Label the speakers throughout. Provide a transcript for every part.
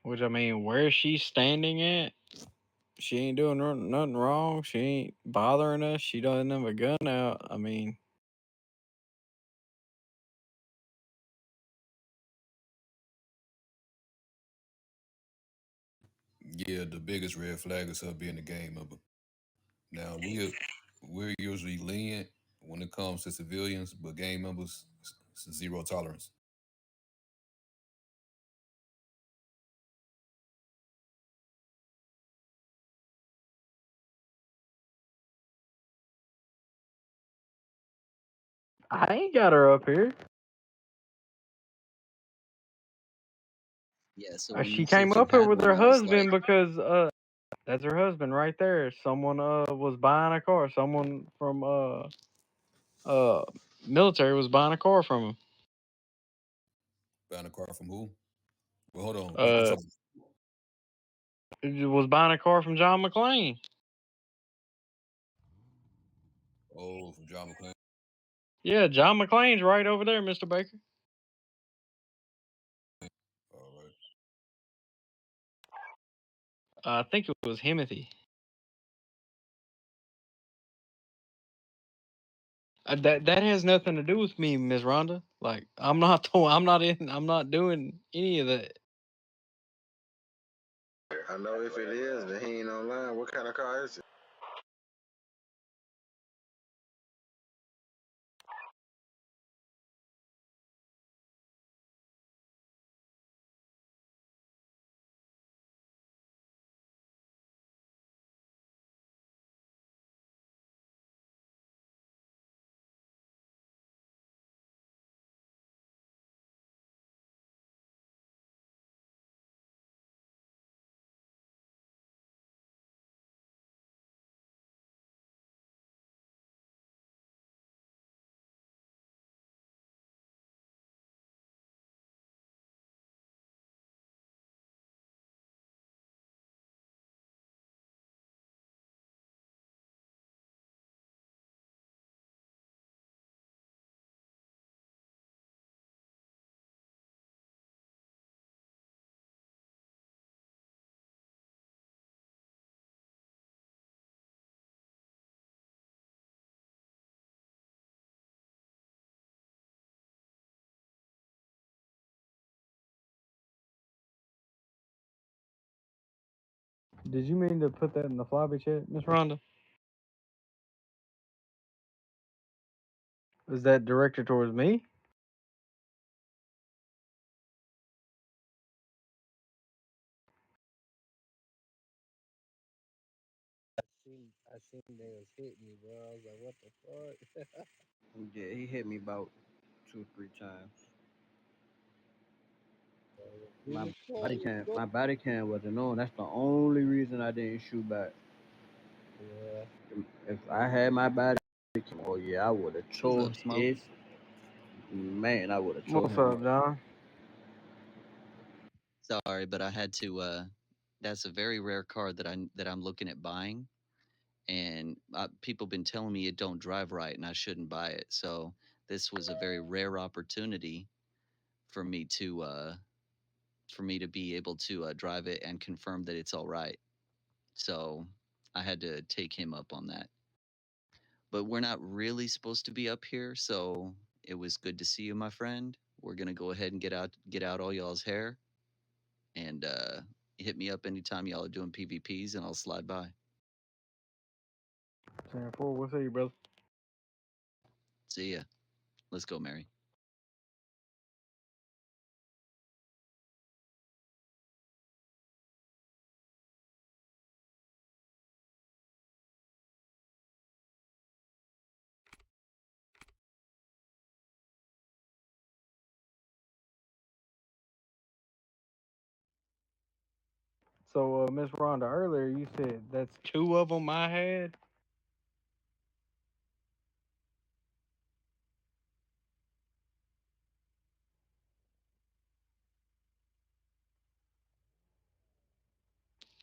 Speaker 1: Which I mean, where she's standing at, she ain't doing nothing wrong. She ain't bothering us. She doesn't have a gun out. I mean,
Speaker 2: Yeah, the biggest red flag is her being a gang member. Now we're usually lenient when it comes to civilians, but gang members, zero tolerance.
Speaker 1: I ain't got her up here.
Speaker 3: Yeah. So when
Speaker 1: She
Speaker 3: you
Speaker 1: came
Speaker 3: said you
Speaker 1: up here
Speaker 3: had
Speaker 1: with
Speaker 3: one,
Speaker 1: her
Speaker 3: I was like,
Speaker 1: husband because that's her husband right there. Someone was buying a car. Someone from uh military was buying a car from him.
Speaker 2: Buying a car from who? Well, hold on. You
Speaker 1: Uh,
Speaker 2: talking?
Speaker 1: was buying a car from John McClane.
Speaker 2: Oh, from John McClane.
Speaker 1: Yeah, John McClane's right over there, Mister Baker.
Speaker 2: All right.
Speaker 1: I think it was Himothy. That has nothing to do with me, Miss Rhonda. Like I'm not I'm not doing any of that.
Speaker 4: I know if it is, then he ain't online. What kind of car is it?
Speaker 1: Did you mean to put that in the floppy chat, Miss Rhonda? Is that directed towards me?
Speaker 5: I seen they was hitting me, bro. I was like, what the fuck?
Speaker 6: Yeah, he hit me about 2, 3 times.
Speaker 5: Give me four, let's go.
Speaker 6: My body cam wasn't on. That's the only reason I didn't shoot back.
Speaker 5: Yeah.
Speaker 6: If I had my body cam, oh yeah, I would have
Speaker 3: "What's
Speaker 6: tore
Speaker 3: up, Smoke?"
Speaker 6: his man. I would have tore
Speaker 1: What's
Speaker 6: him
Speaker 1: up,
Speaker 6: up.
Speaker 1: John?
Speaker 3: Sorry, but I had to. That's a very rare car that I'm looking at buying, and people been telling me it don't drive right, and I shouldn't buy it. So this was a very rare opportunity for me to be able to drive it and confirm that it's all right. So I had to take him up on that. But we're not really supposed to be up here, so it was good to see you, my friend. We're gonna go ahead and get out all y'all's hair, and hit me up anytime y'all are doing PvPs, and I'll slide by.
Speaker 1: 10-4, we'll see you, brother.
Speaker 3: See ya. Let's go, Mary.
Speaker 1: So, Miss Rhonda, earlier you said that's two of them I had.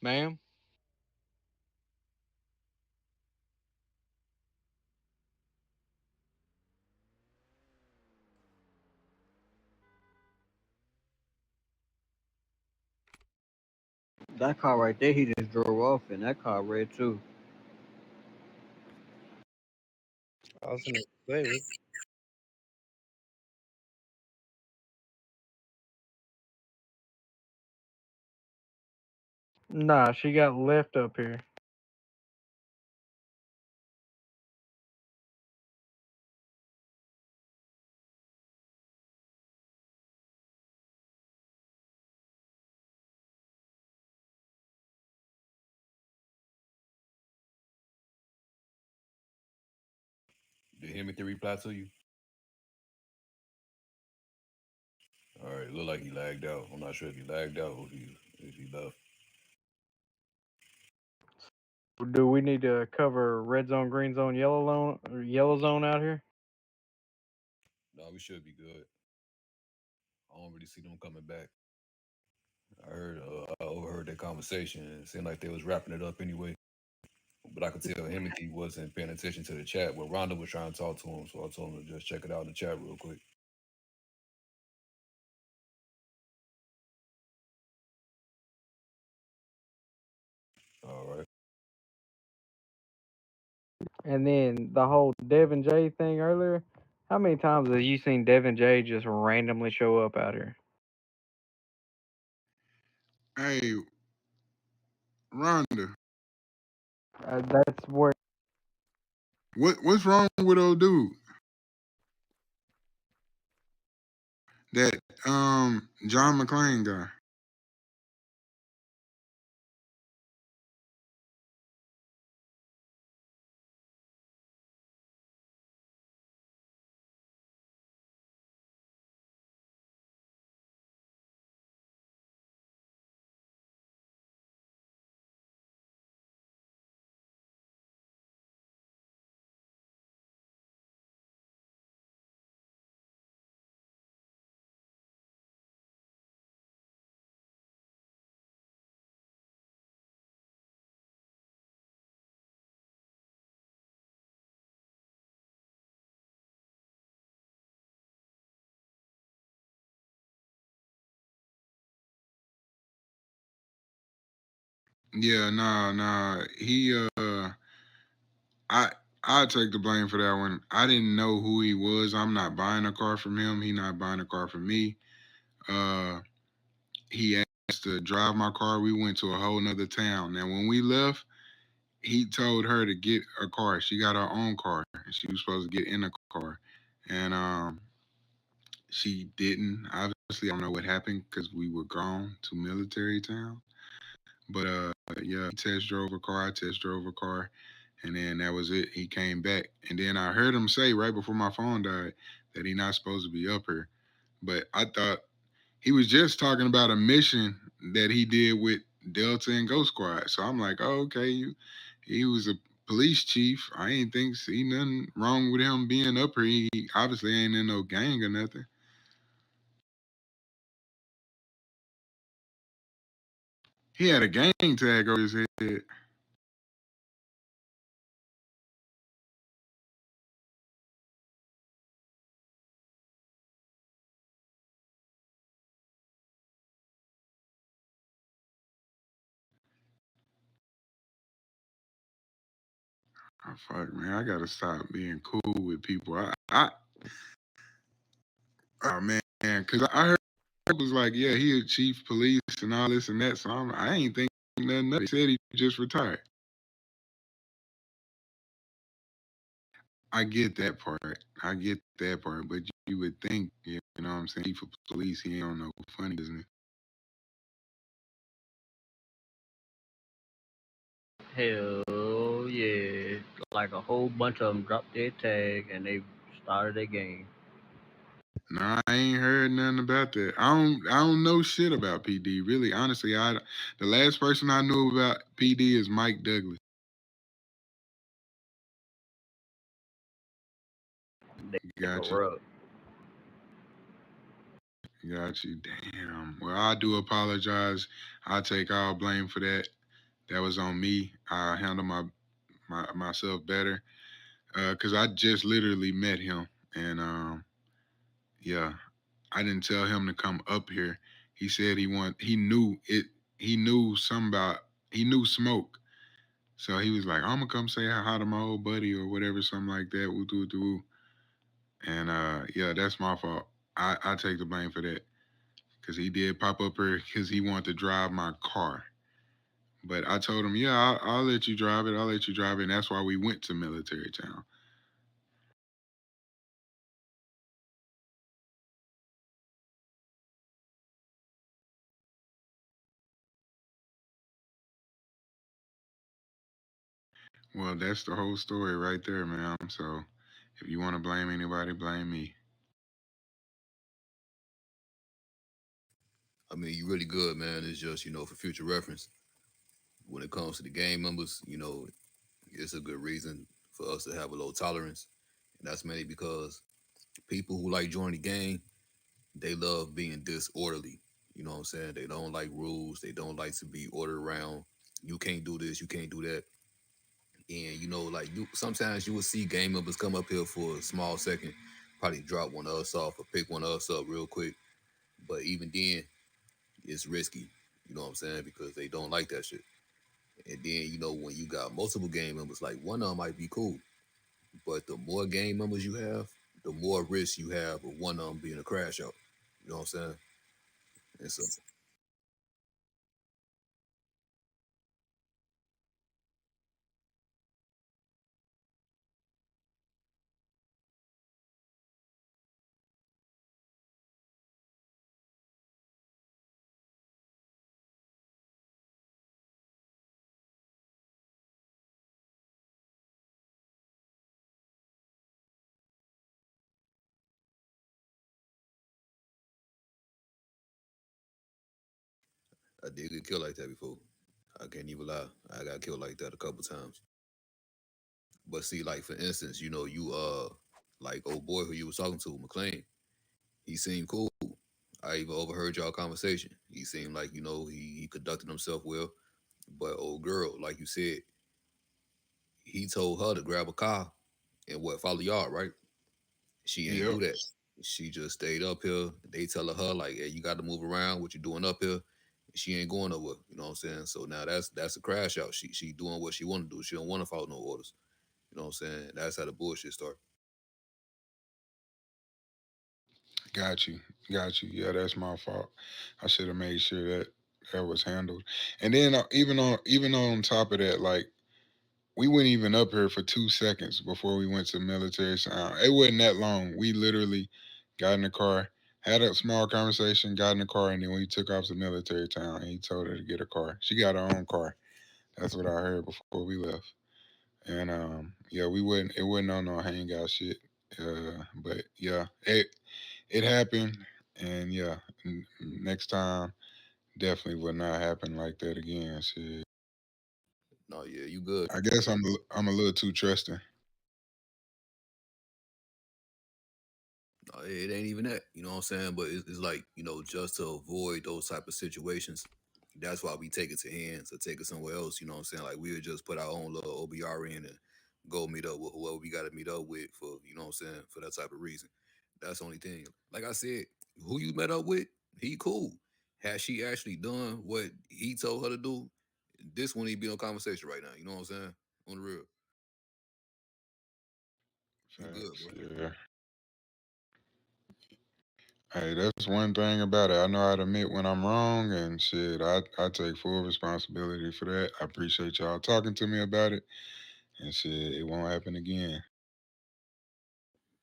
Speaker 1: Ma'am?
Speaker 6: That car right there, he just drove off, and that car red too.
Speaker 5: I was gonna say, what?
Speaker 1: Nah, she got left up here.
Speaker 2: Did Himothy reply to you? All right, look like he lagged out. I'm not sure if he lagged out or if he left.
Speaker 1: Do we need to cover red zone, green zone, yellow zone out here?
Speaker 2: No, we should be good. I don't really see them coming back. I overheard that conversation, and it seemed like they was wrapping it up anyway. But I could tell Himothy wasn't paying attention to the chat. But Rhonda was trying to talk to him, so I told him to just check it out in the chat real quick. All right.
Speaker 1: And then the whole Devin J thing earlier. How many times have you seen Devin J just randomly show up out here?
Speaker 7: Hey, Rhonda,
Speaker 1: That's where.
Speaker 7: what's wrong with old dude? That John McClane guy. Yeah, nah. I I take the blame for that one. I didn't know who he was. I'm not buying a car from him. He not buying a car from me. Uh, he asked to drive my car. We went to a whole nother town. Now when we left, he told her to get a car. She got her own car, and she was supposed to get in a car, and she didn't. Obviously, I don't know what happened because we were gone to military town. But yeah, he test drove a car. I test drove a car, and then that was it. He came back, and then I heard him say right before my phone died that he not supposed to be up here. But I thought he was just talking about a mission that he did with Delta and Ghost Squad. So I'm like, oh, okay, he was a police chief. I ain't see nothing wrong with him being up here. He obviously ain't in no gang or nothing. He had a gang tag over his head. Oh, fuck, man, I gotta stop being cool with people. Oh man, because I heard it was like, yeah, he a chief police and all this and that. So I ain't think nothing of it. He said he just retired. I get that part. I get that part. But you would think, you know what I'm saying, chief of police, he don't know funny business.
Speaker 6: Hell yeah. Like a whole bunch of them dropped their tag and they started their game.
Speaker 7: No, I ain't heard nothing about that. I don't know shit about PD. Really, honestly, the last person I knew about PD is Mike Douglas.
Speaker 6: They
Speaker 7: Gotcha.
Speaker 6: corrupt.
Speaker 7: Got you. Damn. Well, I do apologize. I take all blame for that. That was on me. I handle myself better. Cause I just literally met him, and yeah, I didn't tell him to come up here. He said he knew it. he knew he knew Smoke. So he was like, I'm gonna come say hi to my old buddy or whatever, something like that. Woo doo doo. And yeah, that's my fault. I take the blame for that. Cause he did pop up here because he wanted to drive my car. But I told him, yeah, I'll let you drive it. I'll let you drive it. And that's why we went to Military Town. Well, that's the whole story right there, man. So if you want to blame anybody, blame me.
Speaker 2: I mean, you really good, man. It's just, for future reference, when it comes to the game members, it's a good reason for us to have a low tolerance. And that's mainly because people who like joining the game, they love being disorderly. You know what I'm saying? They don't like rules. They don't like to be ordered around. You can't do this. You can't do that. And like sometimes you will see game members come up here for a small second, probably drop one of us off or pick one of us up real quick. But even then, it's risky. You know what I'm saying? Because they don't like that shit. And then when you got multiple game members, like one of them might be cool, but the more game members you have, the more risk you have of one of them being a crash out. You know what I'm saying? And so I did get killed like that before. I can't even lie. I got killed like that a couple times. But see, like for instance, you like old boy who you was talking to, McLean, he seemed cool. I even overheard y'all conversation. He seemed like, he conducted himself well. But old girl, like you said, he told her to grab a car and follow y'all, right? She ain't
Speaker 7: Yep.
Speaker 2: do that. She just stayed up here. They telling her like, hey, you got to move around. What you doing up here? She ain't going nowhere. You know what I'm saying? So now that's a crash out. She doing what she want to do. She don't want to follow no orders. You know what I'm saying? That's how the bullshit start.
Speaker 7: Got you. Got you. Yeah, that's my fault. I should have made sure that that was handled. And then even on top of that, like we went even up here for 2 seconds before we went to Military Sound. It wasn't that long. We literally got in the car, had a small conversation, got in the car, and then we took off to Military Town. And he told her to get a car. She got her own car. That's what I heard before we left. And yeah, we wouldn't. It wasn't on no hangout shit. But yeah, it happened, and yeah, next time definitely will not happen like that again. Shit.
Speaker 2: No, yeah, you good.
Speaker 7: I guess I'm a little too trusting.
Speaker 2: No, it ain't even that. You know what I'm saying? But it's like, just to avoid those type of situations, that's why we take it to hands or take it somewhere else. You know what I'm saying? Like we would just put our own little OBR in and go meet up with whoever we got to meet up with for, you know what I'm saying, for that type of reason. That's the only thing. Like I said, who you met up with, he cool. Has she actually done what he told her to do, this wouldn't even be no conversation right now. You know what I'm saying? On the real. You good,
Speaker 7: Facts.
Speaker 2: bro.
Speaker 7: Yeah. Hey, that's one thing about it. I know how to admit when I'm wrong, and shit, I take full responsibility for that. I appreciate y'all talking to me about it, and shit, it won't happen again.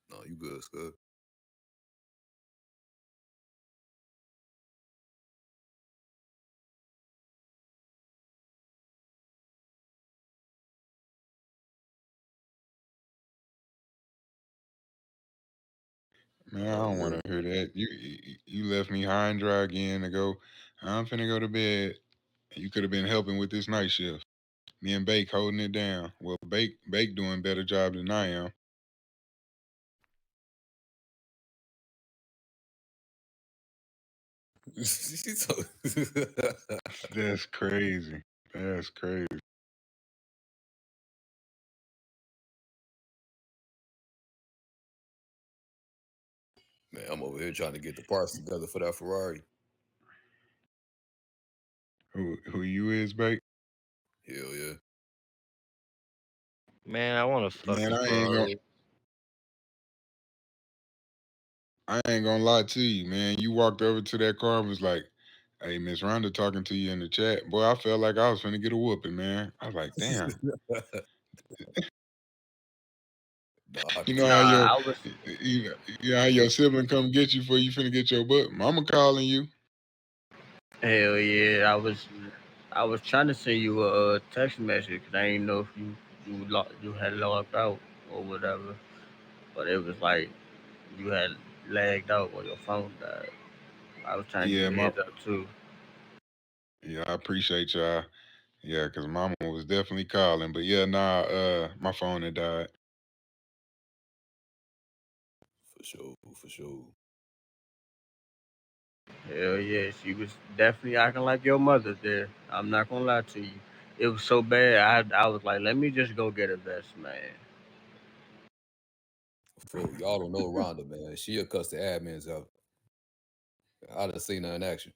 Speaker 2: No, you good, Scud.
Speaker 7: Man, I
Speaker 2: No,
Speaker 7: don't want
Speaker 2: real.
Speaker 7: to hear that. You left me high and dry again to go. I'm finna go to bed. You could have been helping with this night shift. Me and Bake holding it down. Well, Bake doing better job than I am.
Speaker 2: She told-
Speaker 7: That's crazy. That's crazy.
Speaker 2: Man, I'm over here trying to get the parts together for that Ferrari.
Speaker 7: Who you is, Bake?
Speaker 2: Hell yeah.
Speaker 5: Man, I want to
Speaker 7: Man,
Speaker 5: fucking Ferrari.
Speaker 7: I ain't gonna lie to you, man. You walked over to that car and was like, "Hey, Miss Rhonda talking to you in the chat." Boy, I felt like I was finna get a whooping, man. I was like, "Damn." You know how
Speaker 6: Nah,
Speaker 7: your
Speaker 6: I was
Speaker 7: you know how your sibling come get you for you finna get your butt. Mama calling you.
Speaker 6: hell yeah. I was trying to send you a text message because I didn't know if you had logged out or whatever. But it was like you had lagged out or your phone died. I was trying to give
Speaker 7: Yeah,
Speaker 6: you a heads up too.
Speaker 7: I appreciate y'all. Yeah, cause Mama was definitely calling, but yeah, nah, my phone had died.
Speaker 2: For sure, for sure.
Speaker 6: Hell yeah, she was definitely acting like your mother there. I'm not gonna lie to you. It was so bad. I was like, let me just go get a vest, man.
Speaker 2: Y'all don't know Rhonda, man. She a cuss the admins out. I done seen her in action.